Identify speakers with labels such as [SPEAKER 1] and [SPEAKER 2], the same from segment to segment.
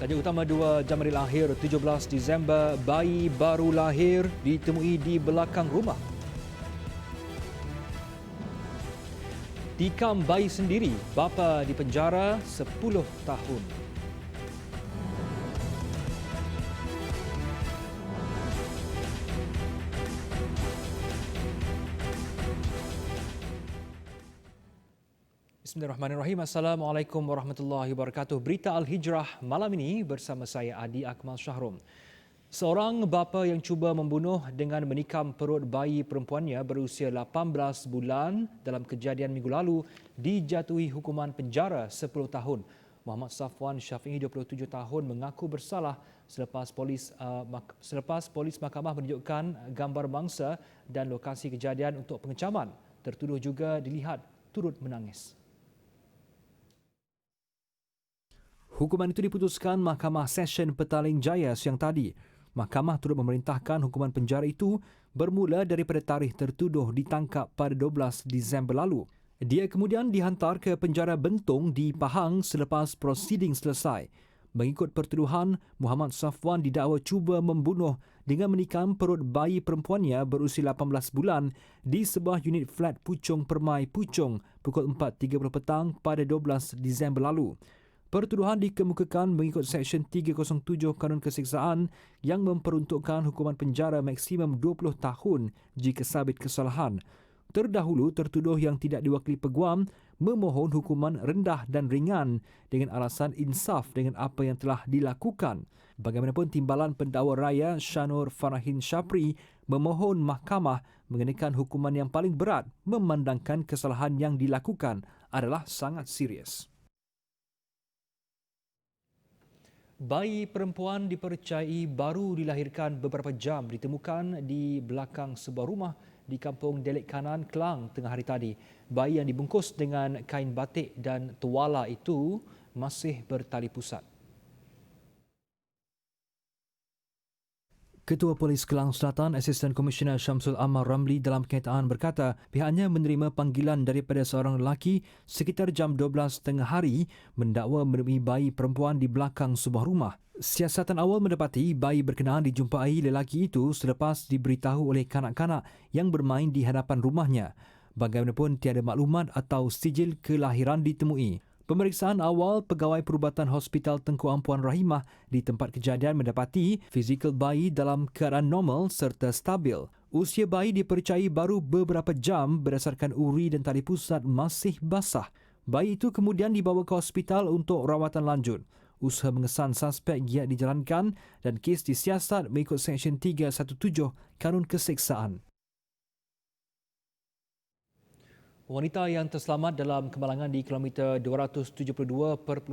[SPEAKER 1] Tajuk utama 2 Januari lahir 17 Disember, bayi baru lahir ditemui di belakang rumah. Tikam bayi sendiri, bapa dipenjara 10 tahun. Bismillahirrahmanirrahim. Assalamualaikum warahmatullahi wabarakatuh. Berita Al-Hijrah malam ini bersama saya Adi Akmal Shahrom. Seorang bapa yang cuba membunuh dengan menikam perut bayi perempuannya berusia 18 bulan dalam kejadian minggu lalu dijatuhi hukuman penjara 10 tahun. Muhammad Safwan Syafi'i 27 tahun mengaku bersalah selepas polis mahkamah menunjukkan gambar mangsa dan lokasi kejadian untuk pengecaman. Tertuduh juga dilihat turut menangis. Hukuman itu diputuskan Mahkamah Session Petaling Jaya siang tadi. Mahkamah turut memerintahkan hukuman penjara itu bermula daripada tarikh tertuduh ditangkap pada 12 Disember lalu. Dia kemudian dihantar ke penjara Bentong di Pahang selepas prosiding selesai. Mengikut pertuduhan, Muhammad Safwan didakwa cuba membunuh dengan menikam perut bayi perempuannya berusia 18 bulan di sebuah unit flat Puchong Permai Puchong pukul 4.30 petang pada 12 Disember lalu. Pertuduhan dikemukakan mengikut Seksyen 307 Kanun Keseksaan yang memperuntukkan hukuman penjara maksimum 20 tahun jika sabit kesalahan. Terdahulu, tertuduh yang tidak diwakili peguam memohon hukuman rendah dan ringan dengan alasan insaf dengan apa yang telah dilakukan. Bagaimanapun, Timbalan Pendakwa Raya Shanur Farahin Syapri memohon mahkamah mengenakan hukuman yang paling berat memandangkan kesalahan yang dilakukan adalah sangat serius. Bayi perempuan dipercayai baru dilahirkan beberapa jam ditemukan di belakang sebuah rumah di kampung Delik Kanan, Kelang tengah hari tadi. Bayi yang dibungkus dengan kain batik dan tuala itu masih bertali pusat. Ketua Polis Kelang Selatan, Asisten Komisioner Syamsul Ammar Ramli dalam kenyataan berkata pihaknya menerima panggilan daripada seorang lelaki sekitar jam 12 tengah hari mendakwa menemui bayi perempuan di belakang sebuah rumah. Siasatan awal mendapati bayi berkenaan dijumpai lelaki itu selepas diberitahu oleh kanak-kanak yang bermain di hadapan rumahnya. Bagaimanapun tiada maklumat atau sijil kelahiran ditemui. Pemeriksaan awal Pegawai Perubatan Hospital Tengku Ampuan Rahimah di tempat kejadian mendapati fizikal bayi dalam keadaan normal serta stabil. Usia bayi dipercayai baru beberapa jam berdasarkan uri dan tali pusat masih basah. Bayi itu kemudian dibawa ke hospital untuk rawatan lanjut. Usaha mengesan suspek giat dijalankan dan kes disiasat mengikut Seksyen 317 Kanun Keseksaan. Wanita yang terselamat dalam kemalangan di kilometer 272.5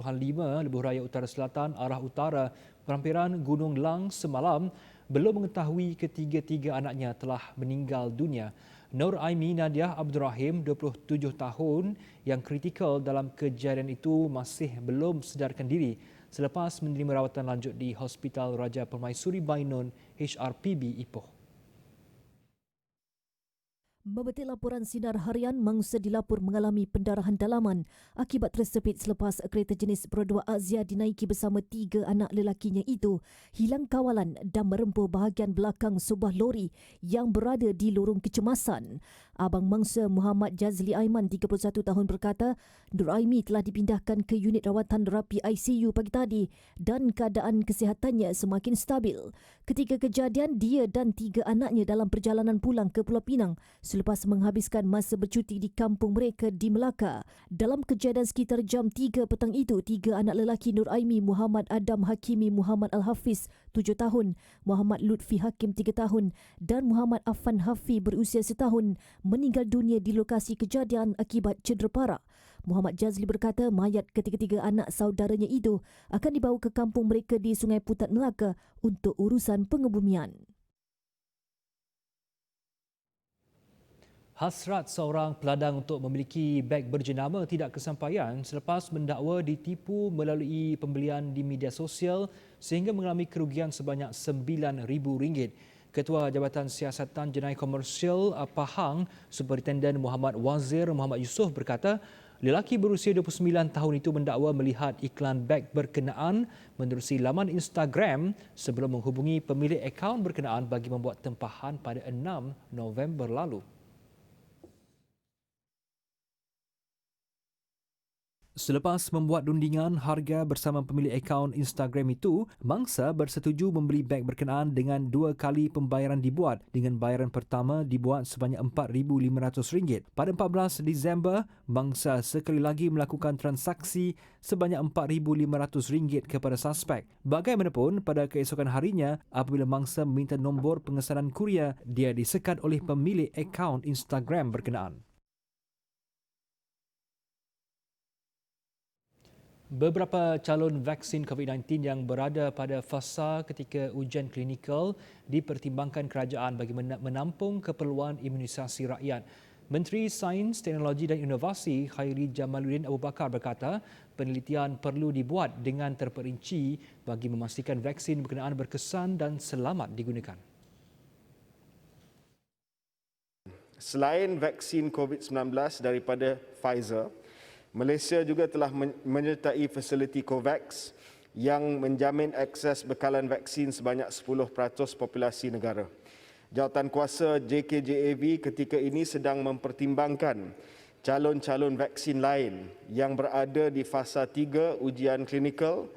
[SPEAKER 1] Lebuh Raya Utara Selatan arah utara perhampiran Gunung Lang semalam belum mengetahui ketiga-tiga anaknya telah meninggal dunia. Nur Aimi Nadiah Abdul Rahim, 27 tahun, yang kritikal dalam kejadian itu masih belum sedarkan diri selepas menerima rawatan lanjut di Hospital Raja Permaisuri Bainun HRPB Ipoh.
[SPEAKER 2] Memetik laporan Sinar Harian, mangsa dilapor mengalami pendarahan dalaman akibat tersepit selepas kereta jenis berdua Azia dinaiki bersama 3 anak lelakinya itu hilang kawalan dan merempuh bahagian belakang sebuah lori yang berada di lorong kecemasan. Abang mangsa Muhammad Jazli Aiman, 31 tahun berkata, Nur Aimi telah dipindahkan ke unit rawatan rapi ICU pagi tadi dan keadaan kesihatannya semakin stabil. Ketika kejadian, dia dan 3 anaknya dalam perjalanan pulang ke Pulau Pinang selepas menghabiskan masa bercuti di kampung mereka di Melaka. Dalam kejadian sekitar jam 3 petang itu, 3 anak lelaki Nur Aimi, Muhammad Adam Hakimi Muhammad Al-Hafiz 7 tahun, Muhammad Lutfi Hakim 3 tahun dan Muhammad Affan Hafi berusia 1 tahun meninggal dunia di lokasi kejadian akibat cedera parah. Muhammad Jazli berkata mayat ketiga-tiga anak saudaranya itu akan dibawa ke kampung mereka di Sungai Putat Melaka untuk urusan pengebumian.
[SPEAKER 1] Hasrat seorang peladang untuk memiliki beg berjenama tidak kesampaian selepas mendakwa ditipu melalui pembelian di media sosial sehingga mengalami kerugian sebanyak RM9,000. Ketua Jabatan Siasatan Jenayah Komersial Pahang, Superintenden Muhammad Wazir Muhammad Yusof berkata, Lelaki berusia 29 tahun itu mendakwa melihat iklan beg berkenaan menerusi laman Instagram sebelum menghubungi pemilik akaun berkenaan bagi membuat tempahan pada 6 November lalu. Selepas membuat rundingan harga bersama pemilik akaun Instagram itu, mangsa bersetuju membeli beg berkenaan dengan 2 kali pembayaran dibuat dengan bayaran pertama dibuat sebanyak RM4,500. Pada 14 Disember, mangsa sekali lagi melakukan transaksi sebanyak RM4,500 kepada suspek. Bagaimanapun, pada keesokan harinya, apabila mangsa meminta nombor pengesanan kurier, dia disekat oleh pemilik akaun Instagram berkenaan. Beberapa calon vaksin COVID-19 yang berada pada fasa ketika ujian klinikal dipertimbangkan kerajaan bagi menampung keperluan imunisasi rakyat. Menteri Sains, Teknologi dan Inovasi Khairi Jamaluddin Abu Bakar berkata penelitian perlu dibuat dengan terperinci bagi memastikan vaksin berkenaan berkesan dan selamat digunakan.
[SPEAKER 3] Selain vaksin COVID-19 daripada Pfizer, Malaysia juga telah menyertai fasiliti COVAX yang menjamin akses bekalan vaksin sebanyak 10% populasi negara. Jawatankuasa JKJAV ketika ini sedang mempertimbangkan calon-calon vaksin lain yang berada di fasa 3 ujian klinikal.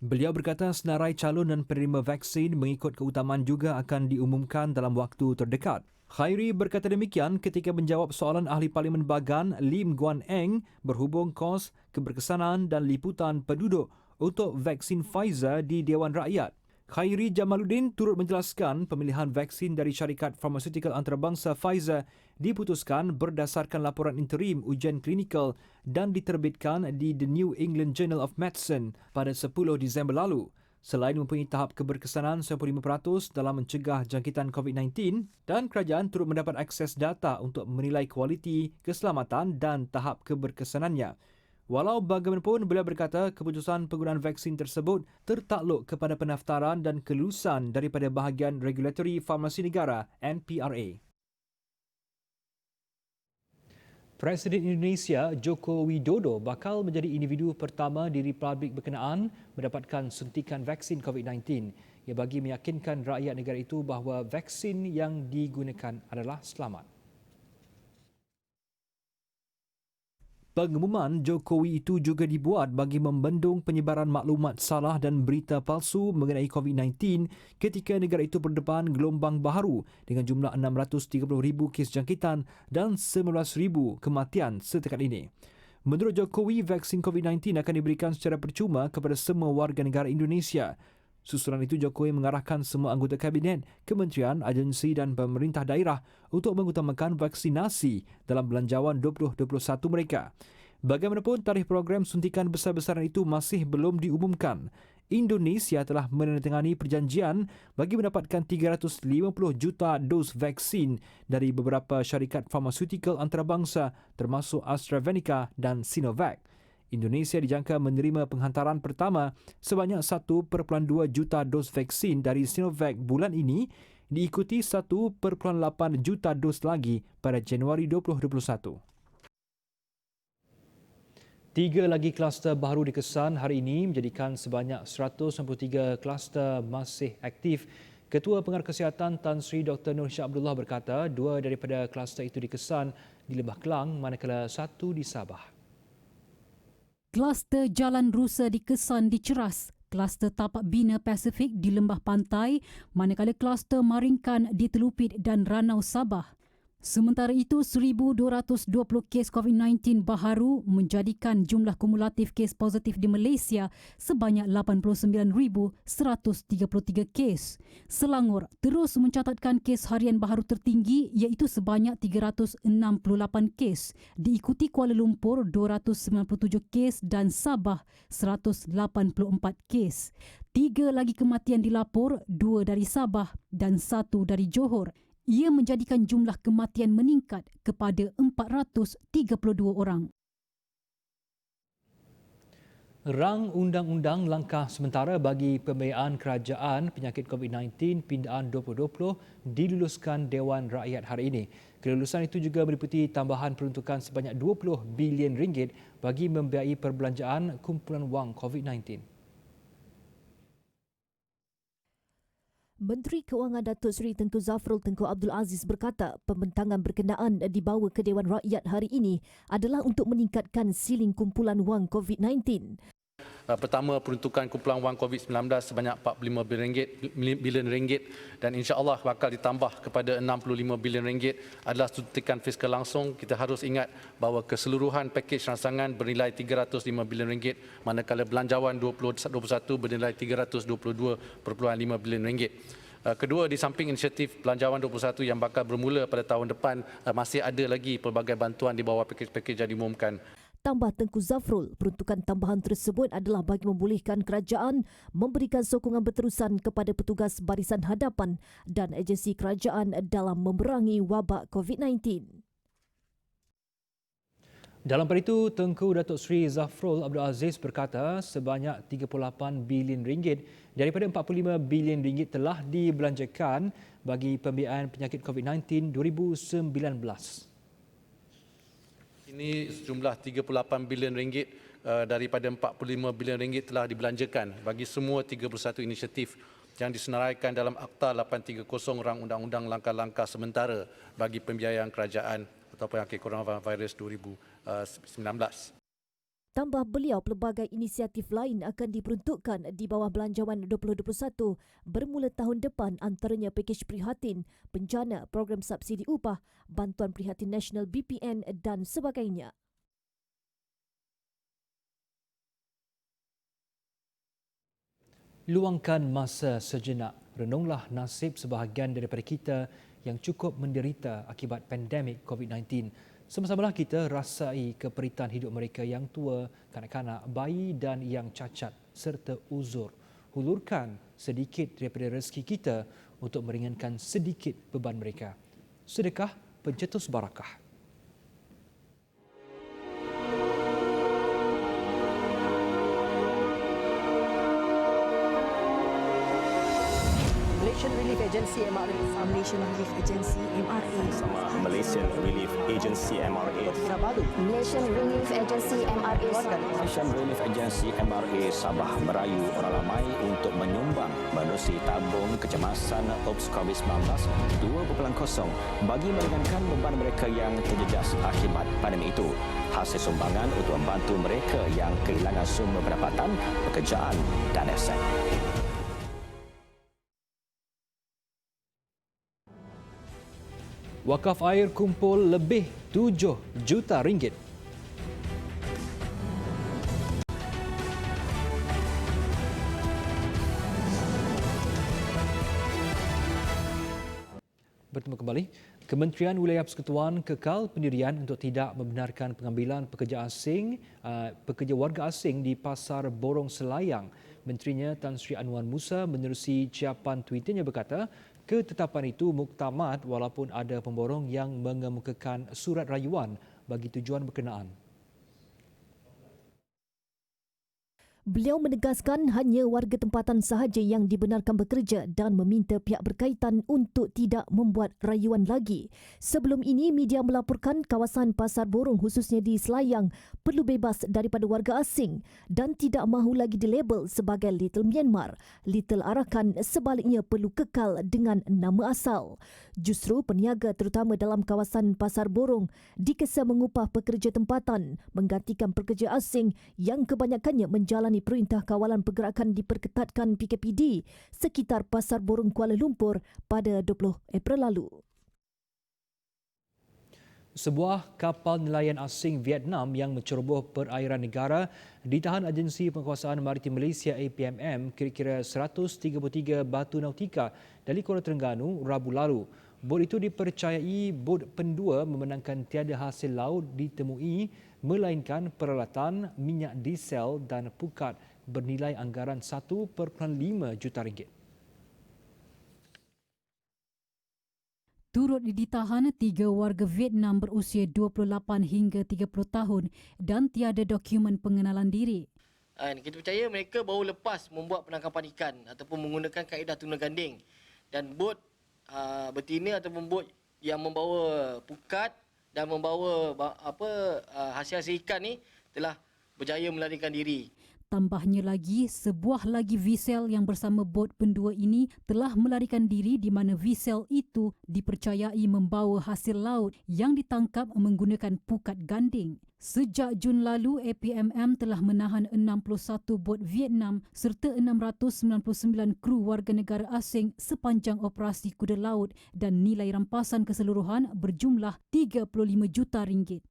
[SPEAKER 1] Beliau berkata senarai calon dan penerima vaksin mengikut keutamaan juga akan diumumkan dalam waktu terdekat. Khairi berkata demikian ketika menjawab soalan Ahli Parlimen Bagan Lim Guan Eng berhubung kos, keberkesanan dan liputan penduduk untuk vaksin Pfizer di Dewan Rakyat. Khairi Jamaluddin turut menjelaskan pemilihan vaksin dari syarikat farmasetikal antarabangsa Pfizer diputuskan berdasarkan laporan interim ujian klinikal dan diterbitkan di The New England Journal of Medicine pada 10 Disember lalu. Selain mempunyai tahap keberkesanan 95% dalam mencegah jangkitan COVID-19 dan kerajaan turut mendapat akses data untuk menilai kualiti, keselamatan dan tahap keberkesanannya. Walau bagaimanapun, beliau berkata keputusan penggunaan vaksin tersebut tertakluk kepada pendaftaran dan kelulusan daripada bahagian Regulatory Farmasi Negara NPRA. Presiden Indonesia Joko Widodo bakal menjadi individu pertama di Republik berkenaan mendapatkan suntikan vaksin COVID-19. Ia bagi meyakinkan rakyat negara itu bahawa vaksin yang digunakan adalah selamat. Pengumuman Jokowi itu juga dibuat bagi membendung penyebaran maklumat salah dan berita palsu mengenai COVID-19 ketika negara itu berdepan gelombang baharu dengan jumlah 630,000 kes jangkitan dan 19,000 kematian setakat ini. Menurut Jokowi, vaksin COVID-19 akan diberikan secara percuma kepada semua warga negara Indonesia. Susulan itu, Jokowi mengarahkan semua anggota kabinet, kementerian, agensi dan pemerintah daerah untuk mengutamakan vaksinasi dalam belanjawan 2021 mereka. Bagaimanapun, tarikh program suntikan besar-besaran itu masih belum diumumkan. Indonesia telah menandatangani perjanjian bagi mendapatkan 350 juta dos vaksin dari beberapa syarikat farmasetikal antarabangsa termasuk AstraZeneca dan Sinovac. Indonesia dijangka menerima penghantaran pertama sebanyak 1.2 juta dos vaksin dari Sinovac bulan ini, diikuti 1.8 juta dos lagi pada Januari 2021. 3 lagi kluster baru dikesan hari ini menjadikan sebanyak 193 kluster masih aktif. Ketua Pengarah Kesihatan Tan Sri Dr. Nur Shah Abdullah berkata 2 daripada kluster itu dikesan di Lembah Kelang manakala 1 di Sabah.
[SPEAKER 4] Kluster Jalan Rusa dikesan di Ceras, kluster Tapak Bina Pasifik di Lembah Pantai, manakala kluster Maringkan di Telupit dan Ranau Sabah. Sementara itu, 1,220 kes COVID-19 baharu menjadikan jumlah kumulatif kes positif di Malaysia sebanyak 89,133 kes. Selangor terus mencatatkan kes harian baharu tertinggi iaitu sebanyak 368 kes, diikuti Kuala Lumpur 297 kes dan Sabah 184 kes. 3 lagi kematian dilapor, 2 dari Sabah dan 1 dari Johor. Ia menjadikan jumlah kematian meningkat kepada 432 orang.
[SPEAKER 1] Rang Undang-Undang Langkah Sementara bagi Pembiayaan Kerajaan Penyakit COVID-19 Pindaan 2020 diluluskan Dewan Rakyat hari ini. Kelulusan itu juga meliputi tambahan peruntukan sebanyak 20 bilion ringgit bagi membiayai perbelanjaan kumpulan wang COVID-19.
[SPEAKER 2] Menteri Keuangan Datuk Seri Tengku Zafrul Tengku Abdul Aziz berkata pembentangan berkenaan dibawa ke Dewan Rakyat hari ini adalah untuk meningkatkan siling kumpulan wang COVID-19.
[SPEAKER 5] Pertama, peruntukan kumpulan wang COVID-19 sebanyak 45 bilion ringgit dan insya-Allah bakal ditambah kepada 65 bilion ringgit adalah suntikan fiskal langsung. Kita harus ingat bahawa keseluruhan pakej rangsangan bernilai 305 bilion ringgit manakala belanjawan 2021 bernilai 322.5 bilion ringgit. Kedua, di samping inisiatif belanjawan 21 yang bakal bermula pada tahun depan, masih ada lagi pelbagai bantuan di bawah pakej-pakej yang diumumkan.
[SPEAKER 2] Tambah Tengku Zafrul, peruntukan tambahan tersebut adalah bagi membolehkan kerajaan memberikan sokongan berterusan kepada petugas barisan hadapan dan agensi kerajaan dalam memerangi wabak COVID-19.
[SPEAKER 1] Dalam pada itu, Tengku Datuk Seri Zafrul Abdul Aziz berkata sebanyak 38 bilion ringgit daripada 45 bilion ringgit telah dibelanjakan bagi pembiayaan penyakit COVID-19 2019.
[SPEAKER 5] Ini sejumlah 38 bilion ringgit daripada 45 bilion ringgit telah dibelanjakan bagi semua 31 inisiatif yang disenaraikan dalam Akta 830 Rang Undang-Undang Langkah-Langkah Sementara bagi Pembiayaan Kerajaan atau Penyakit Coronavirus 2019.
[SPEAKER 2] Tambah beliau, pelbagai inisiatif lain akan diperuntukkan di bawah Belanjawan 2021 bermula tahun depan, antaranya pakej prihatin, bencana, program subsidi upah, bantuan prihatin nasional BPN dan sebagainya.
[SPEAKER 1] Luangkan masa sejenak, renunglah nasib sebahagian daripada kita yang cukup menderita akibat pandemik COVID-19. Sama-samalah kita rasai keperitan hidup mereka yang tua, kanak-kanak, bayi dan yang cacat serta uzur. Hulurkan sedikit daripada rezeki kita untuk meringankan sedikit beban mereka. Sedekah pencetus barakah.
[SPEAKER 6] Malaysian Relief Agency MRA.
[SPEAKER 7] Malaysian Relief Agency MRA.
[SPEAKER 8] Sama Malaysian Relief Agency MRA.
[SPEAKER 9] Malaysian Relief Agency MRA.
[SPEAKER 8] Malaysian Relief Agency MRA Sabah merayu orang ramai untuk menyumbang menerusi tabung kecemasan OPS COVID-19 2.0 bagi meringankan beban mereka yang terjejas akibat pandemik itu. Hasil sumbangan untuk membantu mereka yang kehilangan sumber pendapatan, pekerjaan dan aset.
[SPEAKER 1] Wakaf air kumpul lebih 7 juta ringgit. Bertemu kembali. Kementerian Wilayah Persekutuan kekal pendirian untuk tidak membenarkan pengambilan pekerja warga asing di Pasar Borong Selayang. Menterinya Tan Sri Anwar Musa menerusi ciapan Twitternya berkata, ketetapan itu muktamad walaupun ada pemborong yang mengemukakan surat rayuan bagi tujuan berkenaan.
[SPEAKER 2] Beliau menegaskan hanya warga tempatan sahaja yang dibenarkan bekerja dan meminta pihak berkaitan untuk tidak membuat rayuan lagi. Sebelum ini, media melaporkan kawasan Pasar Borong khususnya di Selayang perlu bebas daripada warga asing dan tidak mahu lagi dilabel sebagai Little Myanmar. Little Arakan sebaliknya perlu kekal dengan nama asal. Justru peniaga terutama dalam kawasan Pasar Borong dikesan mengupah pekerja tempatan menggantikan pekerja asing yang kebanyakannya menjalani perintah kawalan pergerakan diperketatkan PKPD sekitar Pasar Borong Kuala Lumpur pada 20 April lalu.
[SPEAKER 1] Sebuah kapal nelayan asing Vietnam yang menceroboh perairan negara ditahan Agensi Penguasaan Maritim Malaysia APMM kira-kira 133 batu nautika dari Kuala Terengganu Rabu lalu. Bot itu dipercayai bot pendua memenangkan tiada hasil laut ditemui melainkan peralatan, minyak diesel dan pukat bernilai anggaran 1.5 juta ringgit.
[SPEAKER 4] Turut ditahan 3 warga Vietnam berusia 28 hingga 30 tahun dan tiada dokumen pengenalan diri.
[SPEAKER 6] Kita percaya mereka baru lepas membuat penangkapan ikan ataupun menggunakan kaedah tuna ganding. Dan bot betina ataupun bot yang membawa pukat dan membawa hasil-hasil ikan ni telah berjaya melarikan diri.
[SPEAKER 4] Tambahnya lagi, sebuah lagi vessel yang bersama bot pendua ini telah melarikan diri di mana vessel itu dipercayai membawa hasil laut yang ditangkap menggunakan pukat ganding. Sejak Jun lalu, APMM telah menahan 61 bot Vietnam serta 699 kru warga negara asing sepanjang operasi Kuda Laut dan nilai rampasan keseluruhan berjumlah 35 juta ringgit.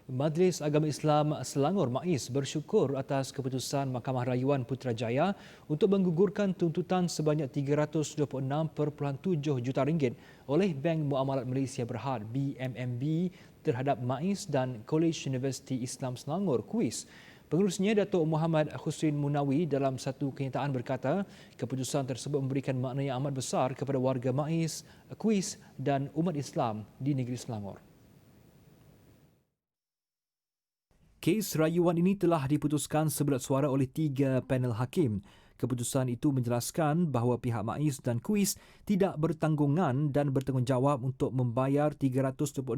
[SPEAKER 1] Majlis Agama Islam Selangor MAIS bersyukur atas keputusan Mahkamah Rayuan Putrajaya untuk menggugurkan tuntutan sebanyak 326.7 juta ringgit oleh Bank Muamalat Malaysia Berhad BMMB terhadap MAIS dan College Universiti Islam Selangor KUIS. Pengurusnya Datuk Muhammad Hussein Munawi dalam satu kenyataan berkata, keputusan tersebut memberikan makna yang amat besar kepada warga MAIS, KUIS dan umat Islam di negeri Selangor. Kes rayuan ini telah diputuskan seberat suara oleh 3 panel hakim. Keputusan itu menjelaskan bahawa pihak MAIS dan KUIS tidak bertanggungan dan bertanggungjawab untuk membayar 326.7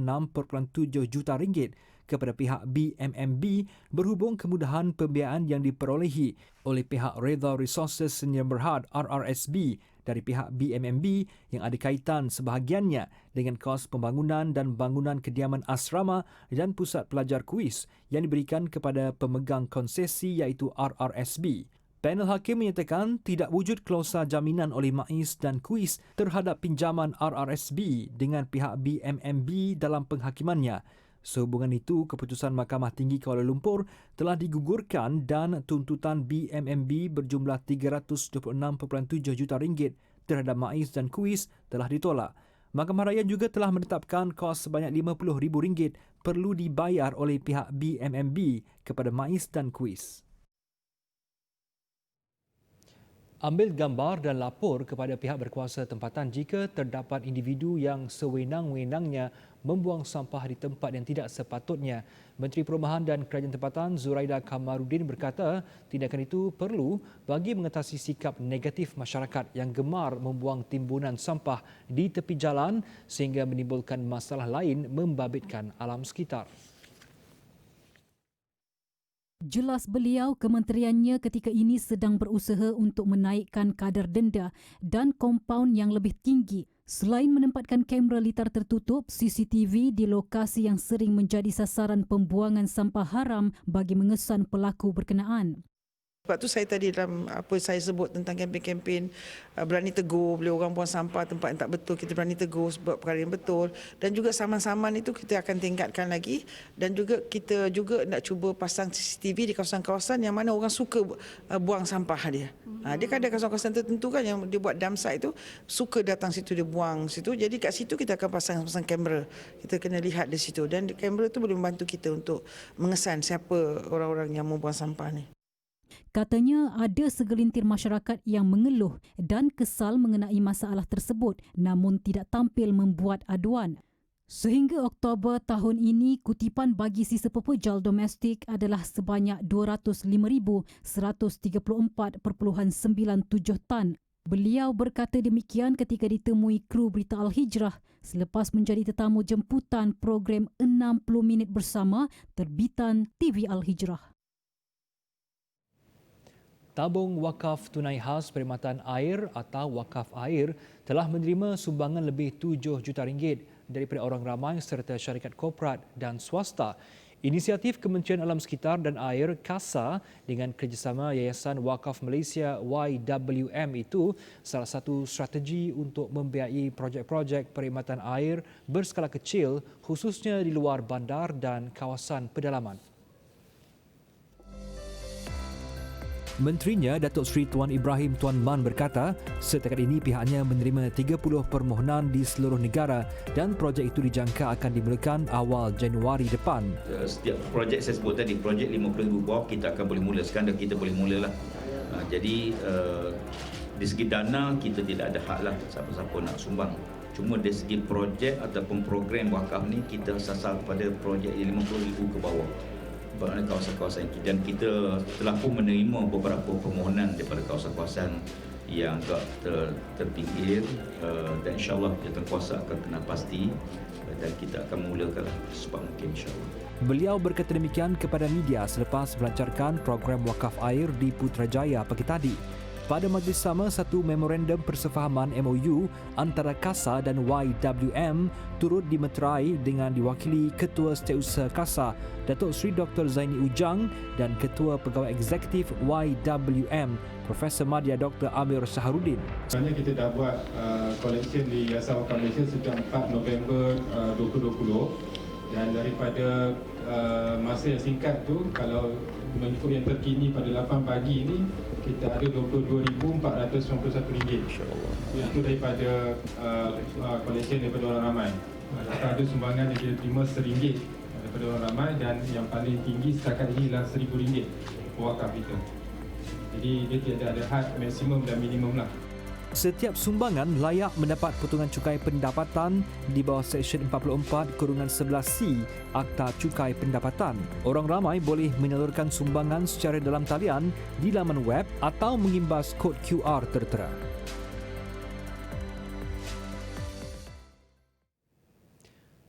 [SPEAKER 1] juta ringgit kepada pihak BMMB berhubung kemudahan pembiayaan yang diperolehi oleh pihak Redha Resources Sdn Bhd RRSB dari pihak BMMB yang ada kaitan sebahagiannya dengan kos pembangunan dan bangunan kediaman asrama dan pusat pelajar KUIS yang diberikan kepada pemegang konsesi iaitu RRSB. Panel hakim menyatakan tidak wujud klausa jaminan oleh MAIS dan KUIS terhadap pinjaman RRSB dengan pihak BMMB dalam penghakimannya. Sehubungan itu, keputusan Mahkamah Tinggi Kuala Lumpur telah digugurkan dan tuntutan BMMB berjumlah 326.7 juta ringgit terhadap MAIS dan KUIS telah ditolak. Mahkamah Raya juga telah menetapkan kos sebanyak RM50,000 perlu dibayar oleh pihak BMMB kepada MAIS dan KUIS. Ambil gambar dan lapor kepada pihak berkuasa tempatan jika terdapat individu yang sewenang-wenangnya membuang sampah di tempat yang tidak sepatutnya. Menteri Perumahan dan Kerajaan Tempatan Zuraida Kamarudin berkata tindakan itu perlu bagi mengatasi sikap negatif masyarakat yang gemar membuang timbunan sampah di tepi jalan sehingga menimbulkan masalah lain membabitkan alam sekitar.
[SPEAKER 4] Jelas beliau, kementeriannya ketika ini sedang berusaha untuk menaikkan kadar denda dan kompaun yang lebih tinggi. Selain menempatkan kamera litar tertutup CCTV di lokasi yang sering menjadi sasaran pembuangan sampah haram bagi mengesan pelaku berkenaan.
[SPEAKER 10] Sebab tu saya tadi dalam apa saya sebut tentang kempen-kempen berani tegur bila orang buang sampah tempat yang tak betul, kita berani tegur sebab perkara yang betul, dan juga saman-saman itu kita akan tingkatkan lagi, dan juga kita juga nak cuba pasang CCTV di kawasan-kawasan yang mana orang suka buang sampah dia. Dia kan ada kawasan-kawasan tertentu kan yang dia buat dump site itu suka datang situ dia buang situ, jadi kat situ kita akan pasang kamera. Kita kena lihat di situ dan kamera itu boleh membantu kita untuk mengesan siapa orang-orang yang membuang sampah ni.
[SPEAKER 4] Katanya ada segelintir masyarakat yang mengeluh dan kesal mengenai masalah tersebut namun tidak tampil membuat aduan. Sehingga Oktober tahun ini, kutipan bagi sisa pepejal domestik adalah sebanyak 205,134.97 tan. Beliau berkata demikian ketika ditemui kru Berita Al-Hijrah selepas menjadi tetamu jemputan program 60 Minit Bersama terbitan TV Al-Hijrah.
[SPEAKER 1] Tabung Wakaf Tunai Khas Perkhidmatan Air atau Wakaf Air telah menerima sumbangan lebih 7 juta ringgit daripada orang ramai serta syarikat korporat dan swasta. Inisiatif Kementerian Alam Sekitar dan Air KASA dengan kerjasama Yayasan Wakaf Malaysia YWM itu salah satu strategi untuk membiayai projek-projek perkhidmatan air berskala kecil khususnya di luar bandar dan kawasan pedalaman. Menterinya Datuk Seri Tuan Ibrahim Tuan Man berkata, setakat ini pihaknya menerima 30 permohonan di seluruh negara dan projek itu dijangka akan dimulakan awal Januari depan.
[SPEAKER 11] Setiap projek saya sebut tadi, projek 50,000 bawah kita akan boleh mula. Sekarang dah kita boleh mulalah. Jadi di segi dana kita tidak ada hak lah siapa-siapa nak sumbang. Cuma dari segi projek ataupun program wakaf ni kita sasar kepada projek 50,000 ke bawah. kawasan-kawasan kita, dan kita telah pun menerima beberapa permohonan daripada kawasan-kawasan yang agak terpinggir, dan insyaAllah jawatankuasa akan kena pasti dan kita akan memulakan secepat mungkin insyaAllah.
[SPEAKER 1] Beliau berkata demikian kepada media selepas melancarkan program wakaf air di Putrajaya pagi tadi. Pada majlis sama, satu memorandum persefahaman MOU antara KASA dan YWM turut dimeterai dengan diwakili Ketua Setiausaha KASA, Datuk Seri Dr. Zaini Ujang, dan Ketua Pegawai Eksekutif YWM, Profesor Madya Dr. Amir Saharudin.
[SPEAKER 12] Sebenarnya kita dah buat collection di Yayasan Wakaf Malaysia sejak 4 November 2020, dan daripada masa yang singkat tu, kalau mengikut yang terkini pada 8 pagi ini, kita ada RM22,491. InsyaAllah. Itu daripada collection daripada orang ramai. Ada sumbangan yang kita terima RM1 daripada orang ramai, dan yang paling tinggi setakat ini adalah RM1,000 wakaf kita. Jadi dia tidak ada had maksimum dan minimum lah.
[SPEAKER 1] Setiap sumbangan layak mendapat potongan cukai pendapatan di bawah Seksyen 44/11C Akta Cukai Pendapatan. Orang ramai boleh menyalurkan sumbangan secara dalam talian di laman web atau mengimbas kod QR tertera.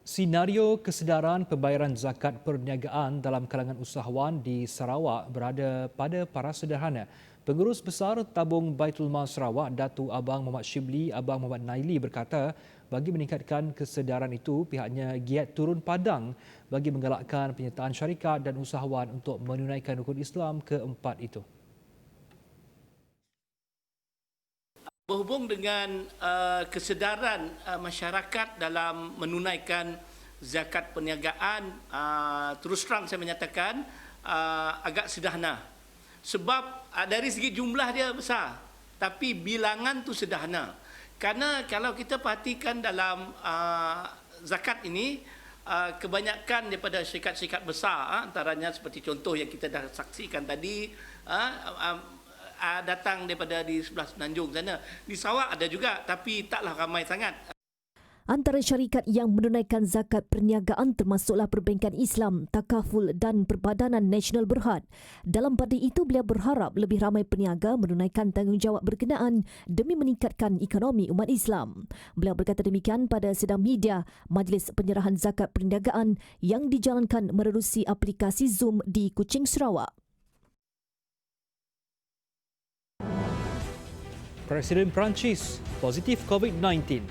[SPEAKER 1] Senario kesedaran pembayaran zakat perniagaan dalam kalangan usahawan di Sarawak berada pada paras sederhana. Pengurus Besar Tabung Baitul Mal Sarawak, Datuk Abang Muhammad Shibli Abang Muhammad Naili berkata, bagi meningkatkan kesedaran itu, pihaknya giat turun padang bagi menggalakkan penyertaan syarikat dan usahawan untuk menunaikan rukun Islam keempat itu.
[SPEAKER 13] Berhubung dengan kesedaran masyarakat dalam menunaikan zakat perniagaan, terus terang saya menyatakan agak sederhana. Sebab dari segi jumlah dia besar, tapi bilangan tu sederhana. Kerana kalau kita perhatikan dalam zakat ini, kebanyakan daripada syarikat-syarikat besar, antaranya seperti contoh yang kita dah saksikan tadi, datang daripada di sebelah Semenanjung sana. Di Sarawak ada juga, tapi taklah ramai sangat.
[SPEAKER 2] Antara syarikat yang menunaikan zakat perniagaan termasuklah Perbankan Islam, Takaful dan Perbadanan Nasional Berhad. Dalam pada itu, beliau berharap lebih ramai peniaga menunaikan tanggungjawab berkenaan demi meningkatkan ekonomi umat Islam. Beliau berkata demikian pada sidang media Majlis Penyerahan Zakat Perniagaan yang dijalankan menerusi aplikasi Zoom di Kuching, Sarawak.
[SPEAKER 1] Presiden Perancis positif COVID-19.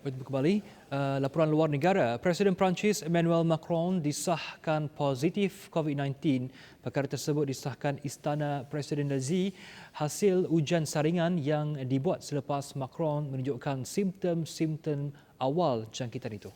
[SPEAKER 1] Kembali, laporan luar negara. Presiden Perancis Emmanuel Macron disahkan positif COVID-19. Perkara tersebut disahkan Istana Presiden Nazi hasil ujian saringan yang dibuat selepas Macron menunjukkan simptom-simptom awal jangkitan itu.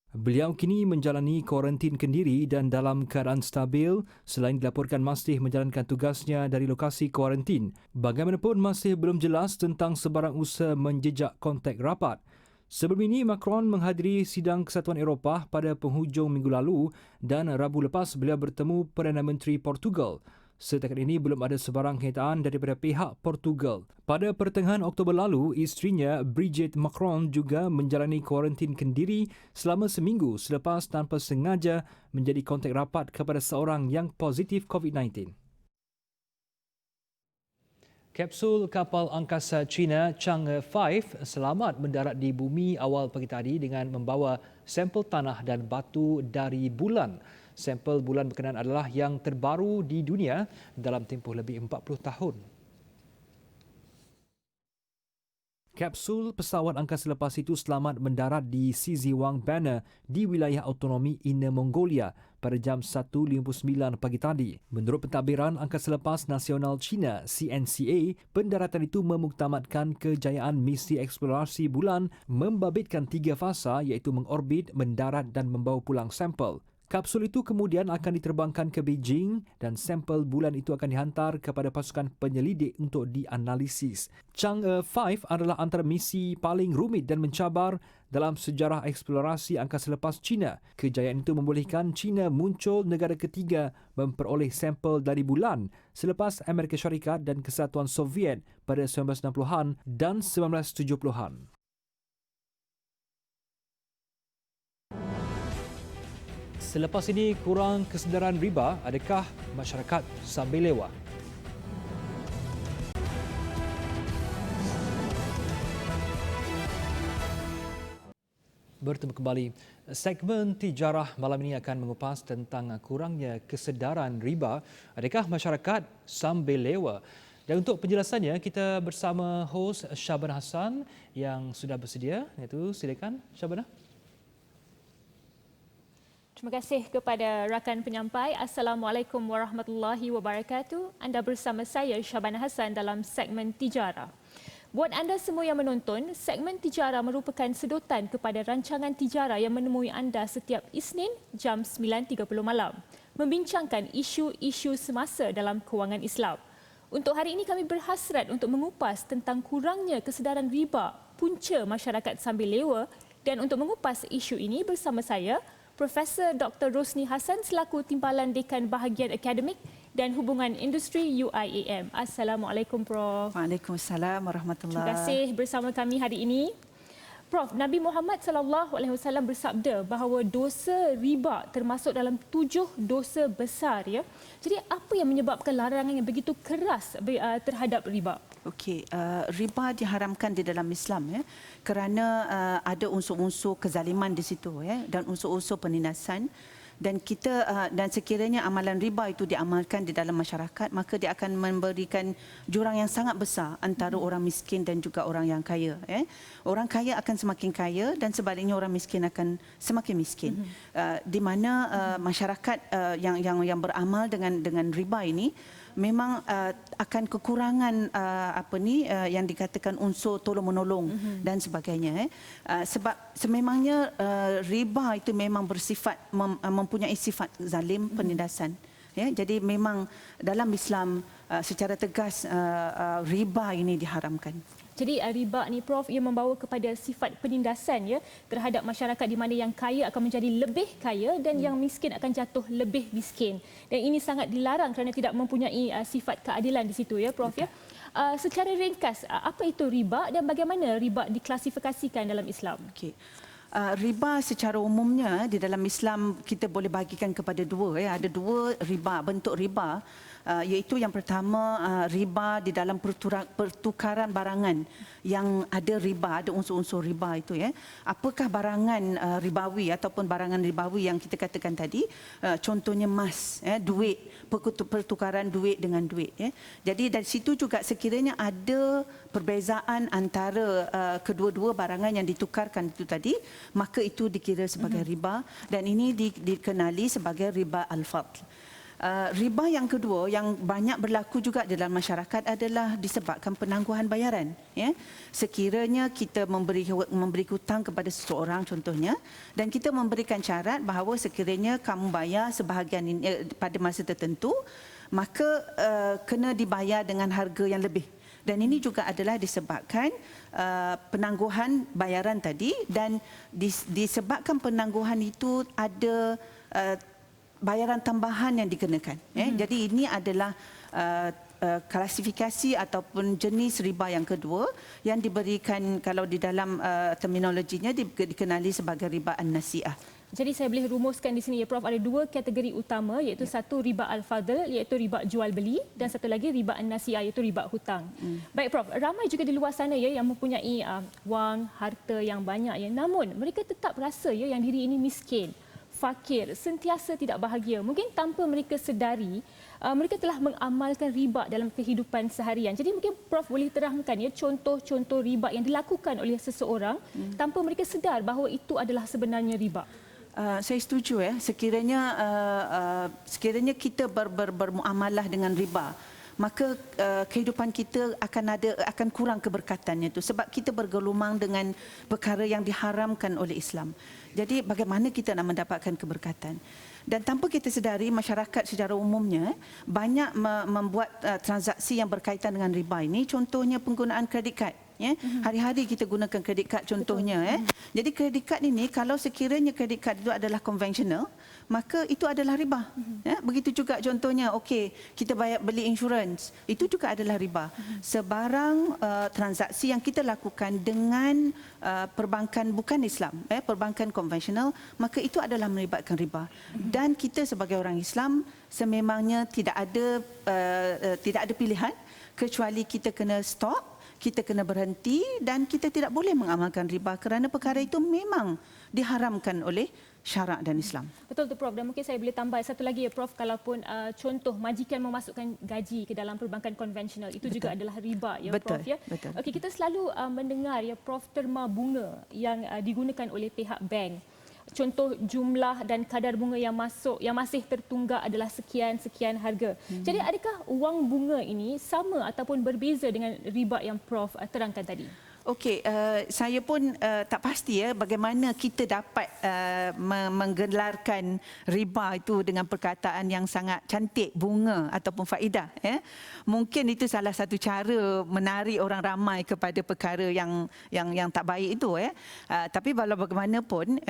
[SPEAKER 1] Beliau kini menjalani kuarantin kendiri dan dalam keadaan stabil selain dilaporkan masih menjalankan tugasnya dari lokasi kuarantin. Bagaimanapun masih belum jelas tentang sebarang usaha menjejak kontak rapat. Sebelum ini, Macron menghadiri sidang Kesatuan Eropah pada penghujung minggu lalu dan Rabu lepas beliau bertemu Perdana Menteri Portugal. Setakat ini belum ada sebarang kenyataan daripada pihak Portugal. Pada pertengahan Oktober lalu, isterinya Brigitte Macron juga menjalani kuarantin kendiri selama seminggu selepas tanpa sengaja menjadi kontak rapat kepada seorang yang positif COVID-19. Kapsul kapal angkasa China Chang'e 5 selamat mendarat di bumi awal pagi tadi dengan membawa sampel tanah dan batu dari bulan. Sampel bulan berkenaan adalah yang terbaru di dunia dalam tempoh lebih 40 tahun. Kapsul pesawat angkasa lepas itu selamat mendarat di Siziwang Banner di wilayah autonomi Inner Mongolia pada jam 1.59 pagi tadi. Menurut pentadbiran Angkasa Lepas Nasional China CNCA, pendaratan itu memuktamadkan kejayaan misi eksplorasi bulan membabitkan 3 fasa iaitu mengorbit, mendarat dan membawa pulang sampel. Kapsul itu kemudian akan diterbangkan ke Beijing dan sampel bulan itu akan dihantar kepada pasukan penyelidik untuk dianalisis. Chang'e 5 adalah antara misi paling rumit dan mencabar dalam sejarah eksplorasi angkasa lepas China. Kejayaan itu membolehkan China muncul negara ketiga memperoleh sampel dari bulan selepas Amerika Syarikat dan Kesatuan Soviet pada 1960-an dan 1970-an. Selepas ini kurang kesedaran riba, adakah masyarakat sambil lewat? Bertemu kembali. Segmen Tijarah malam ini akan mengupas tentang kurangnya kesedaran riba. Adakah masyarakat sambil lewa? Dan untuk penjelasannya, kita bersama hos Syabanah Hassan yang sudah bersedia. Iaitu, silakan Syabanah.
[SPEAKER 14] Terima kasih kepada rakan penyampai. Assalamualaikum warahmatullahi wabarakatuh. Anda bersama saya Syabanah Hassan dalam segmen Tijarah. Buat anda semua yang menonton, segmen Tijarah merupakan sedotan kepada rancangan Tijarah yang menemui anda setiap Isnin jam 9.30 malam, membincangkan isu-isu semasa dalam kewangan Islam. Untuk hari ini kami berhasrat untuk mengupas tentang kurangnya kesedaran riba punca masyarakat sambil lewa, dan untuk mengupas isu ini bersama saya, Profesor Dr. Rosni Hassan selaku Timbalan Dekan Bahagian Akademik dan Hubungan Industri UIAM. Assalamualaikum Prof.
[SPEAKER 7] Waalaikumsalam warahmatullahi.
[SPEAKER 14] Terima kasih bersama kami hari ini. Prof, Nabi Muhammad SAW bersabda bahawa dosa riba termasuk dalam 7 dosa besar, ya. Jadi apa yang menyebabkan larangan yang begitu keras terhadap riba?
[SPEAKER 7] Okey, riba diharamkan di dalam Islam, ya, kerana ada unsur-unsur kezaliman di situ, ya, dan unsur-unsur penindasan. Dan dan sekiranya amalan riba itu diamalkan di dalam masyarakat, maka dia akan memberikan jurang yang sangat besar antara orang miskin dan juga orang yang kaya. Orang kaya akan semakin kaya dan sebaliknya orang miskin akan semakin miskin. Di mana masyarakat yang beramal dengan riba ini memang akan kekurangan yang dikatakan unsur tolong-menolong dan sebagainya. Sebab sememangnya riba itu memang bersifat mempunyai sifat zalim, penindasan. Ya, jadi memang dalam Islam secara tegas riba ini diharamkan.
[SPEAKER 14] Jadi riba ni Prof, ia membawa kepada sifat penindasan, ya, terhadap masyarakat di mana yang kaya akan menjadi lebih kaya dan yang miskin akan jatuh lebih miskin. Dan ini sangat dilarang kerana tidak mempunyai sifat keadilan di situ, ya Prof, ya. Secara ringkas, apa itu riba dan bagaimana riba diklasifikasikan dalam Islam?
[SPEAKER 7] Okey. Riba secara umumnya di dalam Islam kita boleh bahagikan kepada dua, ya. Ada dua riba, bentuk riba, iaitu yang pertama riba di dalam pertukaran barangan yang ada riba, ada unsur-unsur riba itu, ya. Apakah barangan ribawi ataupun barangan ribawi yang kita katakan tadi? Contohnya emas, duit, pertukaran duit dengan duit, ya. Jadi dari situ juga sekiranya ada perbezaan antara kedua-dua barangan yang ditukarkan itu tadi, maka itu dikira sebagai riba, dan ini dikenali sebagai riba al-fadl. Riba yang kedua yang banyak berlaku juga di dalam masyarakat adalah disebabkan penangguhan bayaran, ya. Sekiranya kita memberi hutang kepada seseorang contohnya, dan kita memberikan syarat bahawa sekiranya kamu bayar sebahagian ini, pada masa tertentu, maka kena dibayar dengan harga yang lebih. Dan ini juga adalah disebabkan penangguhan bayaran tadi, dan disebabkan penangguhan itu ada bayaran tambahan yang dikenakan. Jadi ini adalah klasifikasi ataupun jenis riba yang kedua yang diberikan, kalau di dalam terminologinya dikenali sebagai riba an-nasi'ah.
[SPEAKER 14] Jadi saya boleh rumuskan di sini, ya Prof, ada dua kategori utama, iaitu satu riba al-fadl, iaitu riba jual beli, dan satu lagi riba an-nasi'ah, iaitu riba hutang. Baik Prof, ramai juga di luar sana, ya, yang mempunyai wang, harta yang banyak, ya, namun mereka tetap rasa, ya, yang diri ini miskin, fakir, sentiasa tidak bahagia. Mungkin tanpa mereka sedari, mereka telah mengamalkan riba dalam kehidupan seharian. Jadi mungkin Prof boleh terangkan, ya, contoh-contoh riba yang dilakukan oleh seseorang tanpa mereka sedar bahawa itu adalah sebenarnya riba.
[SPEAKER 7] Saya setuju, ya. Sekiranya kita bermuamalah dengan riba, maka kehidupan kita akan kurang keberkatannya itu, sebab kita bergelumang dengan perkara yang diharamkan oleh Islam. Jadi bagaimana kita nak mendapatkan keberkatan? Dan tanpa kita sedari, masyarakat secara umumnya banyak membuat transaksi yang berkaitan dengan riba ini. Contohnya penggunaan kredit kad. Ya, hari-hari kita gunakan kredit kad contohnya. Jadi kredit kad ini, kalau sekiranya kredit kad itu adalah konvensional, maka itu adalah riba. Ya, begitu juga contohnya, okey, kita bayar beli insurans, itu juga adalah riba. Sebarang transaksi yang kita lakukan dengan perbankan bukan Islam, perbankan konvensional, maka itu adalah melibatkan riba. Dan kita sebagai orang Islam sememangnya tidak ada pilihan kecuali kita kena stop, kita kena berhenti dan kita tidak boleh mengamalkan riba kerana perkara itu memang diharamkan oleh syarak dan Islam.
[SPEAKER 14] Betul tu Prof, dan mungkin saya boleh tambah satu lagi ya Prof, kalaupun contoh majikan memasukkan gaji ke dalam perbankan konvensional itu juga adalah riba ya
[SPEAKER 7] Betul.
[SPEAKER 14] Prof ya. Okey, kita selalu mendengar ya Prof terma bunga yang digunakan oleh pihak bank. Contoh jumlah dan kadar bunga yang masuk yang masih tertunggak adalah sekian harga. Jadi adakah wang bunga ini sama ataupun berbeza dengan riba yang Prof terangkan tadi?
[SPEAKER 7] Okey, saya pun tak pasti ya bagaimana kita dapat menggelarkan riba itu dengan perkataan yang sangat cantik, bunga ataupun faedah. Ya. Mungkin itu salah satu cara menarik orang ramai kepada perkara yang tak baik itu. Ya. Tapi walau bagaimanapun,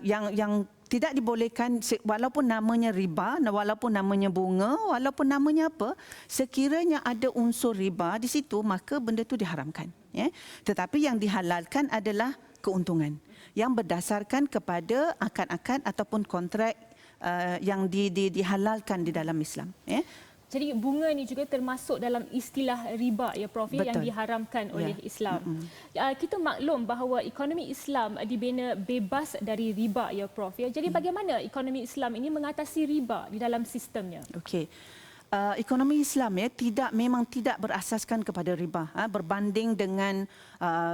[SPEAKER 7] yang tidak dibolehkan walaupun namanya riba, walaupun namanya bunga, walaupun namanya apa, sekiranya ada unsur riba di situ maka benda itu diharamkan. Ya. Tetapi yang dihalalkan adalah keuntungan yang berdasarkan kepada akad-akad ataupun kontrak yang dihalalkan di dalam Islam. Ya.
[SPEAKER 14] Jadi bunga ni juga termasuk dalam istilah riba ya Prof yang diharamkan oleh Islam. Kita maklum bahawa ekonomi Islam dibina bebas dari riba ya Prof ya. Jadi bagaimana ekonomi Islam ini mengatasi riba di dalam sistemnya?
[SPEAKER 7] Okey. Ekonomi Islam ya memang tidak berasaskan kepada riba berbanding dengan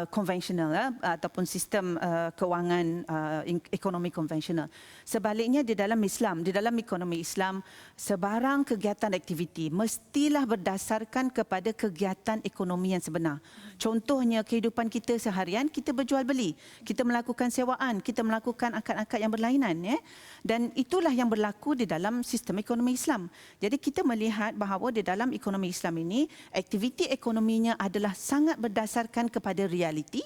[SPEAKER 7] konvensional ataupun sistem kewangan ekonomi konvensional. Sebaliknya di dalam ekonomi Islam sebarang kegiatan aktiviti mestilah berdasarkan kepada kegiatan ekonomi yang sebenar. Contohnya kehidupan kita seharian, kita berjual beli, kita melakukan sewaan, kita melakukan akad-akad yang berlainan ya. Dan itulah yang berlaku di dalam sistem ekonomi Islam. Jadi kita melihat bahawa di dalam ekonomi Islam ini aktiviti ekonominya adalah sangat berdasarkan kepada realiti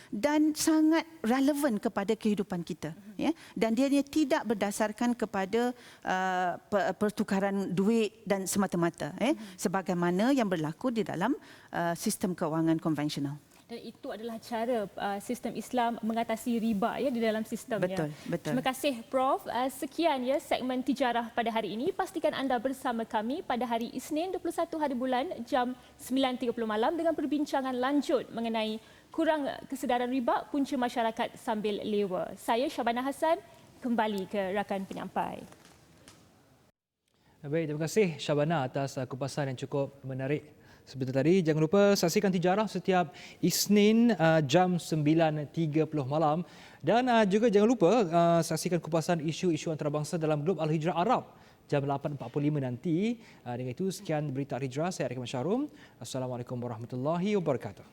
[SPEAKER 7] dan sangat relevan kepada kehidupan kita ya. Dan dia tidak berdasarkan kepada pertukaran duit dan semata-mata sebagaimana yang berlaku di dalam sistem kewangan konvensional.
[SPEAKER 14] Dan itu adalah cara sistem Islam mengatasi riba ya di dalam sistemnya.
[SPEAKER 7] Betul.
[SPEAKER 14] Terima kasih Prof. Sekian ya segmen Tijarah pada hari ini. Pastikan anda bersama kami pada hari Isnin 21 hari bulan jam 9.30 malam dengan perbincangan lanjut mengenai kurang kesedaran riba punca masyarakat sambil lewa. Saya Syabana Hassan kembali ke rakan penyampai.
[SPEAKER 1] Baik, terima kasih Syabana atas kupasan yang cukup menarik. Seperti tadi, jangan lupa saksikan Tijarah setiap Isnin jam 9.30 malam. Dan juga jangan lupa saksikan kupasan isu-isu antarabangsa dalam Glob Al-Hijrah Arab jam 8.45 nanti. Dengan itu, sekian berita Al-Hijrah. Saya Arief Masyarum. Assalamualaikum warahmatullahi wabarakatuh.